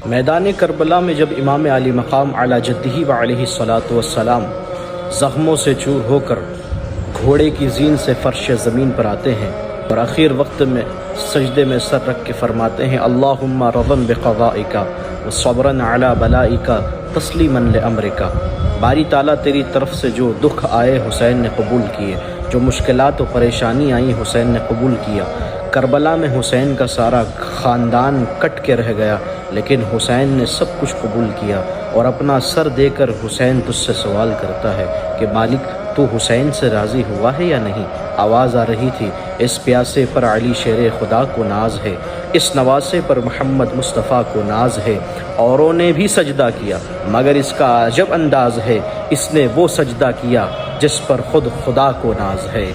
मैदान करबला में जब इमाम अली मकाम अला जद्दिही व अलैहिस्सलातु वस्सलाम ज़ख्मों से चूर होकर घोड़े की जीन से फ़र्श ज़मीन पर आते हैं और आखिर वक्त में सजदे में सर रख के फरमाते हैं अल्लाहुम्मा रज़न बिक़ज़ाइका व सब्रन अला बलाइका तस्लीमन लिअम्रिका। बारी ताला तेरी तरफ से जो दुख आए हुसैन ने कबूल किए, जो मुश्किलात व परेशानी आई हुसैन ने कबूल किया। करबला में हुसैन का सारा ख़ानदान कट के रह गया, लेकिन हुसैन ने सब कुछ कबूल किया और अपना सर देकर हुसैन तुझसे सवाल करता है कि मालिक तू हुसैन से राज़ी हुआ है या नहीं। आवाज़ आ रही थी, इस प्यासे पर अली शेर खुदा को नाज है, इस नवासे पर मोहम्मद मुस्तफ़ा को नाज है। औरों ने भी सजदा किया मगर इसका अजब अंदाज है, इसने वो सजदा किया जिस पर खुद खुदा को नाज है।